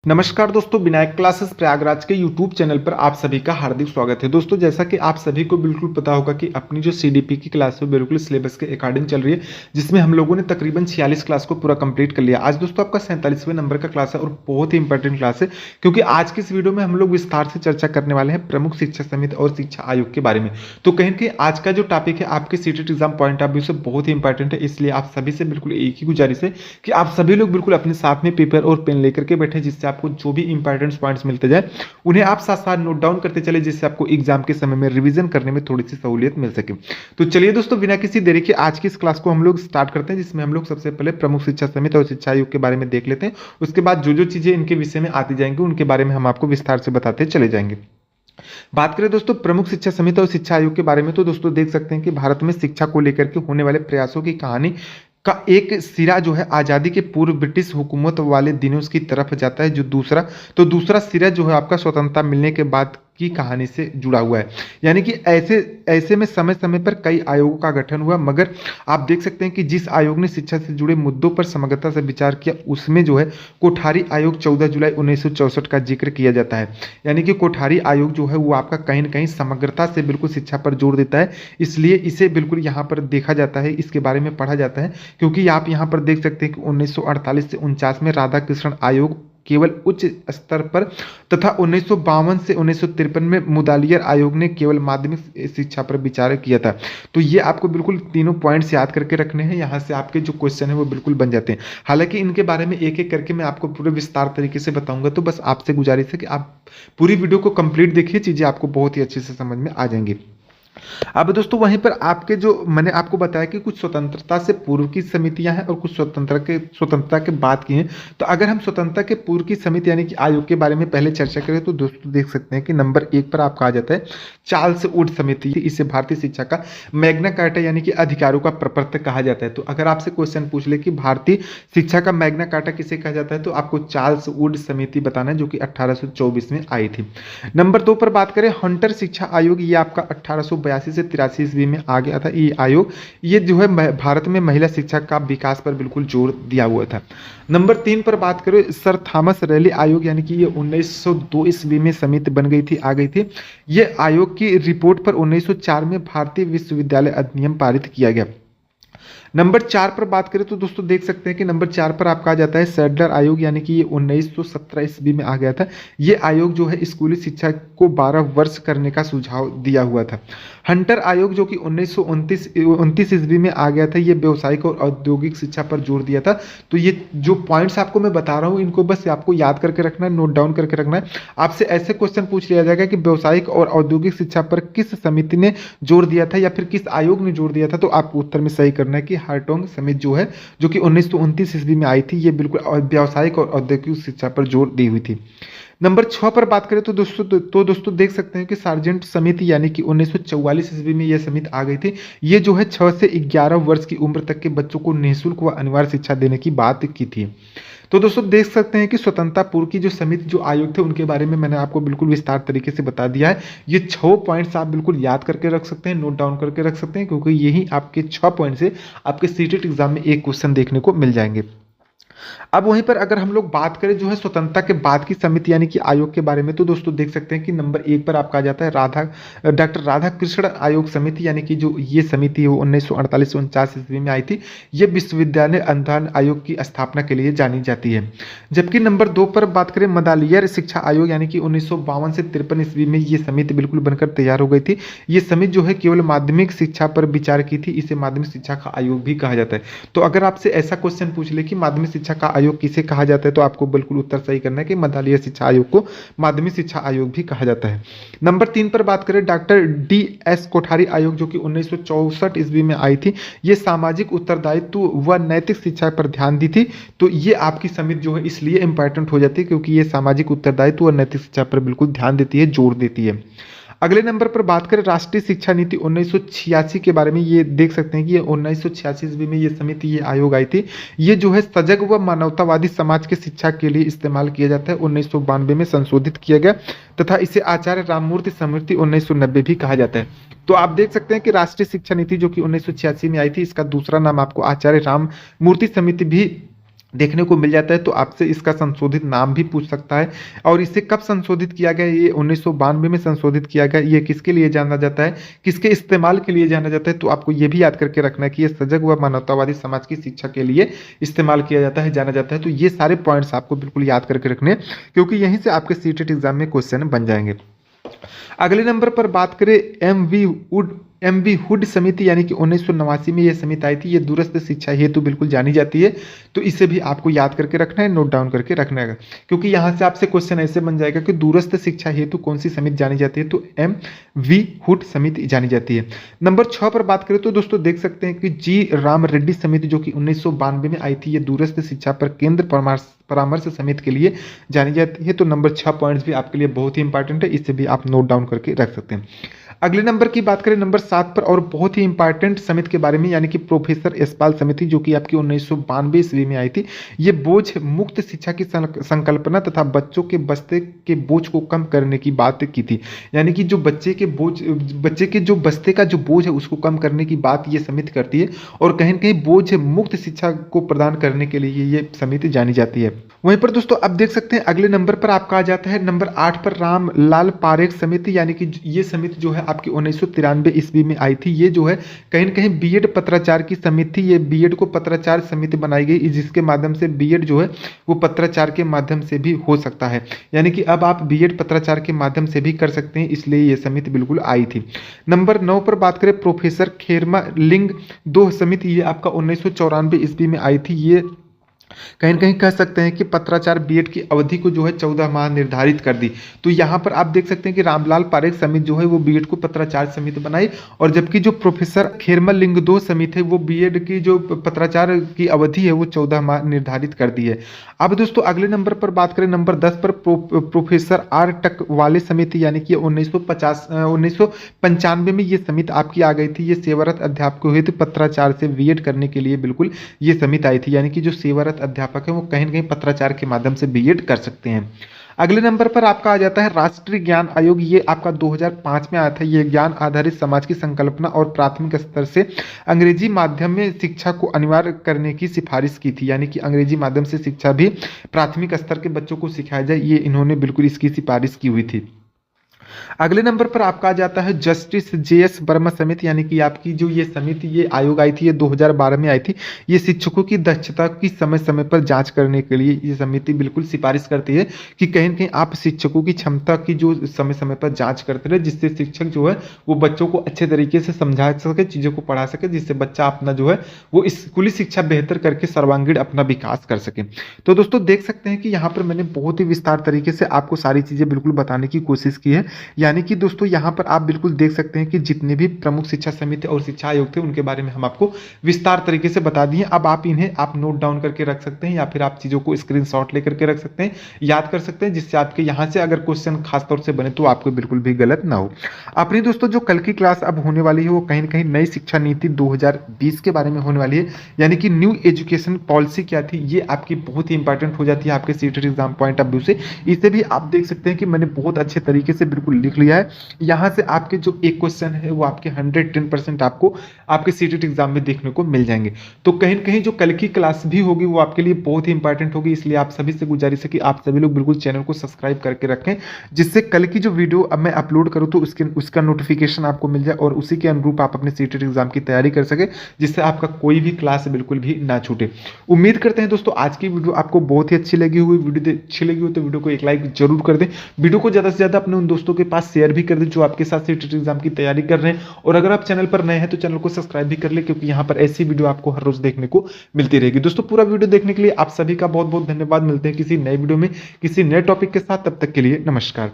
नमस्कार दोस्तों, विनायक क्लासेस प्रयागराज के यूट्यूब चैनल पर आप सभी का हार्दिक स्वागत है। दोस्तों, जैसा कि आप सभी को बिल्कुल पता होगा कि अपनी जो सीडीपी की क्लास है बिल्कुल सिलेबस के अकॉर्डिंग चल रही है, जिसमें हम लोगों ने तकरीबन 46 क्लास को पूरा कंप्लीट कर लिया। आज दोस्तों आपका 47वें नंबर का क्लास है और बहुत ही इंपॉर्टेंट क्लास है, क्योंकि आज की इस वीडियो में हम लोग विस्तार से चर्चा करने वाले हैं प्रमुख शिक्षा समिति और शिक्षा आयोग के बारे में। तो कहीं कि आज का जो टॉपिक है आपके CTET exam point of view से बहुत ही इंपॉर्टेंट है, इसलिए आप सभी से बिल्कुल एक ही गुजारिश है कि आप सभी लोग बिल्कुल अपने साथ में पेपर और पेन लेकर के बैठे, जिससे आपको जो भी इंपॉर्टेंट पॉइंट्स मिलते जाए उन्हें आप साथ साथ नोट डाउन करते चले, जिससे आपको एग्जाम के समय में रिवीजन करने में थोड़ी सी सहूलियत मिल सके। तो चलिए दोस्तों, बिना किसी देरी के आज की इस क्लास को हम लोग स्टार्ट करते हैं, जिसमें हम लोग सबसे पहले प्रमुख शिक्षा समिति और शिक्षा आयोग के बारे में देख लेते हैं। उसके बाद जो जो चीजें इनके विषय में आती जाएंगी उनके बारे में हम आपको विस्तार से बताते चले जाएंगे। बात करें दोस्तों प्रमुख शिक्षा समिति और शिक्षा आयोग के बारे में, तो दोस्तों देख सकते हैं कि भारत में शिक्षा को लेकर के होने वाले प्रयासों की कहानी का एक सिरा जो है आज़ादी के पूर्व ब्रिटिश हुकूमत वाले दिनों की तरफ जाता है, जो दूसरा सिरा जो है आपका स्वतंत्रता मिलने के बाद की कहानी से जुड़ा हुआ है। यानी कि ऐसे में समय समय पर कई आयोगों का गठन हुआ, मगर आप देख सकते हैं कि जिस आयोग ने शिक्षा से जुड़े मुद्दों पर समग्रता से विचार किया उसमें जो है कोठारी आयोग 14 जुलाई 1964 का जिक्र किया जाता है। यानी कि कोठारी आयोग जो है वो आपका कहीं ना कहीं समग्रता से बिल्कुल शिक्षा पर जोर देता है, इसलिए इसे बिल्कुल यहाँ पर देखा जाता है, इसके बारे में पढ़ा जाता है। क्योंकि आप यहाँ पर देख सकते हैं कि 1948 से 49 में राधा कृष्ण आयोग केवल उच्च स्तर पर तथा 1952 से 1953 में मुदालियर आयोग ने केवल माध्यमिक शिक्षा पर विचार किया था। तो ये आपको बिल्कुल तीनों पॉइंट्स याद करके रखने हैं, यहाँ से आपके जो क्वेश्चन है वो बिल्कुल बन जाते हैं। हालांकि इनके बारे में एक एक करके मैं आपको पूरे विस्तार तरीके से बताऊंगा, तो बस आपसे गुजारिश है कि आप पूरी वीडियो को कंप्लीट देखिए, चीजें आपको बहुत ही अच्छे से समझ में आ जाएंगी। अब दोस्तों वहीं पर आपके जो मैंने आपको बताया कि कुछ स्वतंत्रता से पूर्व की समितियां हैं और कुछ स्वतंत्रता के बाद की हैं। तो अगर हम स्वतंत्रता के पूर्व की समिति यानी कि आयोग के बारे में पहले चर्चा करें, तो दोस्तों देख सकते हैं कि नंबर 1 पर आपका आ जाता है चार्ल्स वुड समिति। इसे भारतीय शिक्षा का मैग्ना कार्टा यानी कि अधिकारों का प्रपत्र कहा जाता है। तो अगर आपसे क्वेश्चन पूछ ले कि भारतीय शिक्षा का मैग्ना कार्टा किसे कहा जाता है, तो आपको चार्ल्स वुड समिति बताना है, जो कि 1824 में आई थी। नंबर 2 पर बात करें हंटर शिक्षा आयोग, ये आपका 1882 से 83 ईस्वी में आ गया था ये आयोग। ये जो है भारत में महिला शिक्षा का विकास पर बिल्कुल जोर दिया हुआ था। नंबर 3 पर बात करें सर थॉमस रैली आयोग, यानी कि ये 1902 ईस्वी में समिति बन गई थी, आ गई थी। ये आयोग की रिपोर्ट पर 1904 में भारतीय विश्वविद्यालय अधिनियम पारित किया गया। नंबर 4 पर बात करें तो दोस्तों देख सकते हैं कि नंबर 4 पर आपका आ जाता है सैडलर आयोग, यानी कि ये 1917 ईस्वी में आ गया था। ये आयोग जो है स्कूली शिक्षा को 12 वर्ष करने का सुझाव दिया हुआ था। हंटर आयोग जो कि 1929 ईस्वी में आ गया था, ये व्यवसायिक और औद्योगिक शिक्षा पर जोर दिया था। तो ये जो पॉइंट्स आपको मैं बता रहा हूँ इनको बस आपको याद करके रखना है, नोट डाउन करके रखना है। आपसे ऐसे क्वेश्चन पूछ लिया जाएगा कि व्यवसायिक और औद्योगिक शिक्षा पर किस समिति ने जोर दिया था या फिर किस आयोग ने जोर दिया था, तो आपको उत्तर में सही करना है कि हार्टोंग समिति जो है, जो कि 1929 ईस्वी में आई थी, ये बिल्कुल व्यावसायिक और औद्योगिक शिक्षा पर जोर दी हुई थी। नंबर 6 पर बात करें तो दोस्तों देख सकते हैं कि सार्जेंट समिति, यानी कि 1944 ईस्वी में यह समिति आ गई थी। ये जो है 6 से 11 वर्ष की उम्र तक के बच्चों को निःशुल्क व अनिवार्य शिक्षा देने की बात की थी। तो दोस्तों देख सकते हैं कि स्वतंत्रता पूर्व की जो समिति जो आयोग थे उनके बारे में मैंने आपको बिल्कुल विस्तार तरीके से बता दिया है। ये 6 पॉइंट्स आप बिल्कुल याद करके रख सकते हैं, नोट डाउन करके रख सकते हैं, क्योंकि यही आपके 6 पॉइंट से आपके सीटेट एग्जाम में एक क्वेश्चन देखने को मिल जाएंगे। अब वहीं पर अगर हम लोग बात करें जो है स्वतंत्रता के बाद की समिति यानी कि आयोग के बारे में, तो दोस्तों देख सकते हैं कि नंबर 1 पर आपका आ जाता है डॉक्टर राधा कृष्ण आयोग समिति, यानी कि जो ये समिति है वो 1948 से 49 ईस्वी में आई थी। ये विश्वविद्यालय अनुदान आयोग की स्थापना के लिए जानी जाती है। जबकि नंबर 2 पर बात करें मदालियर शिक्षा आयोग, यानी कि 1952 से 53 ईस्वी में ये समिति बिल्कुल बनकर तैयार हो गई थी। ये समिति जो है केवल माध्यमिक शिक्षा पर विचार की थी, इसे माध्यमिक शिक्षा का आयोग भी कहा जाता है। तो अगर आपसे ऐसा क्वेश्चन पूछ ले कि माध्यमिक शिक्षा का आयोग किसे कहा जाता है, तो आपको बिल्कुल उत्तर सही करना है कि मदालियर शिक्षा आयोग को माध्यमिक शिक्षा आयोग भी कहा जाता है। नंबर 3 पर बात करें डॉक्टर DS कोठारी आयोग, जो कि 1964 ईस्वी में आई थी। ये सामाजिक उत्तरदायित्व व नैतिक शिक्षा पर ध्यान दी थी। तो ये आपकी समिति जो है इसलिए इंपॉर्टेंट हो जाती है क्योंकि ये सामाजिक उत्तरदायित्व व नैतिक शिक्षा पर बिल्कुल ध्यान देती है, जोर देती है। अगले नंबर पर बात करें राष्ट्रीय शिक्षा नीति 1986 के बारे में, ये देख सकते हैं कि ये 1986 ईस्वी में ये समिति ये आयोग आई थी। ये जो है सजग व मानवतावादी समाज के शिक्षा के लिए इस्तेमाल किया जाता है। 1992 में संशोधित किया गया तथा इसे आचार्य राममूर्ति स्मृति 1990 भी कहा जाता है। तो आप देख सकते हैं कि राष्ट्रीय शिक्षा नीति जो कि 1986 में आई थी, इसका दूसरा नाम आपको आचार्य राममूर्ति समिति भी देखने को मिल जाता है। तो आपसे इसका संशोधित नाम भी पूछ सकता है। और इसे कब संशोधित किया गया, ये 1992 में संशोधित किया गया। ये किसके लिए जाना जाता है, किसके इस्तेमाल के लिए जाना जाता है, तो आपको ये भी याद करके रखना है कि ये सजग व मानवतावादी समाज की शिक्षा के लिए इस्तेमाल किया जाता है, जाना जाता है। तो ये सारे पॉइंट्स आपको बिल्कुल याद करके रखने हैं, क्योंकि यहीं से आपके सीटेट एग्जाम में क्वेश्चन बन जाएंगे। अगले नंबर पर बात करें एम वी हुड समिति, यानी कि 1989 में यह समिति आई थी। ये दूरस्थ शिक्षा हेतु बिल्कुल जानी जाती है। तो इसे भी आपको याद करके रखना है, नोट डाउन करके रखना है, क्योंकि यहाँ से आपसे क्वेश्चन ऐसे बन जाएगा कि दूरस्थ शिक्षा हेतु कौन सी समिति जानी जाती है, तो एम.वी. हुड समिति जानी जाती है। नंबर 6 पर बात करें तो दोस्तों देख सकते हैं कि जी राम रेड्डी समिति, जो कि 1992 में आई थी, ये दूरस्थ शिक्षा पर केंद्र परामर्श समिति के लिए जानी जाती है। तो नंबर 6 पॉइंट्स भी आपके लिए बहुत ही इंपॉर्टेंट है, इसे भी आप नोट डाउन करके रख सकते हैं। अगले नंबर की बात करें नंबर 7 पर, और बहुत ही इंपॉर्टेंट समिति के बारे में, यानी कि प्रोफेसर यशपाल समिति, जो कि आपकी 1992 ईस्वी में आई थी। ये बोझ मुक्त शिक्षा की संकल्पना तथा बच्चों के बस्ते के बोझ को कम करने की बात की थी। यानी कि जो बच्चे के जो बस्ते का जो बोझ है उसको कम करने की बात ये समिति करती है, और कहीं न कहीं बोझ मुक्त शिक्षा को प्रदान करने के लिए ये समिति जानी जाती है। वहीं पर दोस्तों अब देख सकते हैं अगले नंबर पर आपका आ जाता है नंबर 8 पर रामलाल पारेख समिति, यानी कि ये समिति जो है आपकी 1993 ईस्वी में आई थी। ये जो है कहीं न कहीं बीएड पत्राचार की समिति, ये बीएड को पत्राचार समिति बनाई गई, जिसके माध्यम से बीएड जो है वो पत्राचार के माध्यम से भी हो सकता है। यानी कि अब आप बीएड पत्राचार के माध्यम से भी कर सकते हैं, इसलिए ये समिति बिल्कुल आई थी। नंबर 9 पर बात करें प्रोफेसर खेरमा लिंग दो समिति, ये आपका 1994 ईस्वी में आई थी। ये कहीं न कहीं कह सकते हैं कि पत्राचार बीएड की अवधि को जो है 14 माह निर्धारित कर दी। तो यहाँ पर आप देख सकते हैं कि रामलाल पारेख समिति जो है वो बीएड को पत्राचार समिति बनाई, और जबकि जो प्रोफेसर खेरमल लिंगदो समिति है वो बीएड की जो पत्राचार की अवधि है वो 14 माह निर्धारित कर दी है। अब दोस्तों अगले नंबर पर बात करें नंबर 10 पर प्रोफेसर आर टकवाले समिति, यानी कि 1995 में ये समिति आपकी आ गई थी। ये सेवारत अध्यापकों हेतु पत्राचार से बीएड करने के लिए बिल्कुल ये समिति आई थी, यानी कि जो सेवारत अध्यापक है वो कहीं न कहीं पत्राचार के माध्यम से बीएड कर सकते हैं। अगले नंबर पर आपका आ जाता है राष्ट्रीय ज्ञान आयोग, ये आपका 2005 में आया था। ये ज्ञान आधारित समाज की संकल्पना और प्राथमिक स्तर से अंग्रेजी माध्यम में शिक्षा को अनिवार्य करने की सिफारिश की थी, यानी कि अंग्रेजी माध्यम से शिक्षा भी प्राथमिक स्तर के बच्चों को सिखाया जाए, ये इन्होंने बिल्कुल इसकी सिफारिश की हुई थी। अगले नंबर पर आपका आ जाता है जस्टिस जेएस वर्मा समिति, यानी कि आपकी जो ये समिति ये आयोग आई थी, ये 2012 में आई थी। ये शिक्षकों की दक्षता की समय समय पर जांच करने के लिए ये समिति बिल्कुल सिफारिश करती है कि कहीं न कहीं आप शिक्षकों की क्षमता की जो समय समय पर जांच करते रहे, जिससे शिक्षक जो है वो बच्चों को अच्छे तरीके से समझा सके, चीज़ों को पढ़ा सके, जिससे बच्चा अपना जो है वो स्कूली शिक्षा बेहतर करके सर्वांगीण अपना विकास कर सके। तो दोस्तों देख सकते हैं कि यहाँ पर मैंने बहुत ही विस्तार तरीके से आपको सारी चीज़ें बिल्कुल बताने की कोशिश की है। यानी कि दोस्तों यहाँ पर आप बिल्कुल देख सकते हैं कि जितने भी प्रमुख शिक्षा समिति और शिक्षा आयोग थे उनके बारे में हम आपको विस्तार तरीके से बता दिए। अब आप इन्हें आप नोट डाउन करके रख सकते हैं, या फिर आप चीज़ों को स्क्रीनशॉट लेकर के रख सकते हैं, याद कर सकते हैं, जिससे आपके यहाँ से अगर क्वेश्चन खासतौर से बने तो आपको बिल्कुल भी गलत ना हो। अपनी दोस्तों जो कल की क्लास अब होने वाली है वो कहीं न कहीं नई शिक्षा नीति 2020 के बारे में होने वाली है, यानी कि न्यू एजुकेशन पॉलिसी क्या थी, ये आपकी बहुत ही इंपॉर्टेंट हो जाती है आपके CTET exam point of view से। इसे भी आप देख सकते हैं कि मैंने बहुत अच्छे तरीके से बिल्कुल लिख लिया है। यहाँ से आपके जो एक क्वेश्चन है वो आपके 110% आपको आपके सीटेट एग्जाम में देखने को मिल जाएंगे। तो कहीं न कहीं जो कल की क्लास भी होगी वो आपके लिए बहुत ही इंपॉर्टेंट होगी, इसलिए आप सभी से गुजारिश है कि आप सभी लोग बिल्कुल चैनल को सब्सक्राइब करके रखें, जिससे कल की जो वीडियो अब मैं अपलोड करूँ तो उसका नोटिफिकेशन आपको मिल जाए, और उसी के अनुरूप आप अपने सीटेट एग्जाम की तैयारी कर सके, जिससे आपका कोई भी क्लास बिल्कुल भी ना छूटे। उम्मीद करते हैं दोस्तों आज की वीडियो आपको बहुत ही अच्छी लगी हुई, वीडियो अच्छी लगी हो तो वीडियो को एक लाइक जरूर कर दें, वीडियो को ज़्यादा से ज़्यादा अपने उन दोस्तों के पास शेयर भी कर दें जो आपके साथ सीटेट एग्जाम की तैयारी कर रहे हैं। और अगर आप चैनल पर नए हैं तो चैनल को सब्सक्राइब भी कर ले, क्योंकि यहाँ पर ऐसी वीडियो आपको हर रोज देखने को मिलती रहेगी। दोस्तों पूरा वीडियो देखने के लिए आप सभी का बहुत बहुत धन्यवाद। मिलते हैं किसी नए वीडियो में किसी नए टॉपिक के साथ, तब तक के लिए नमस्कार।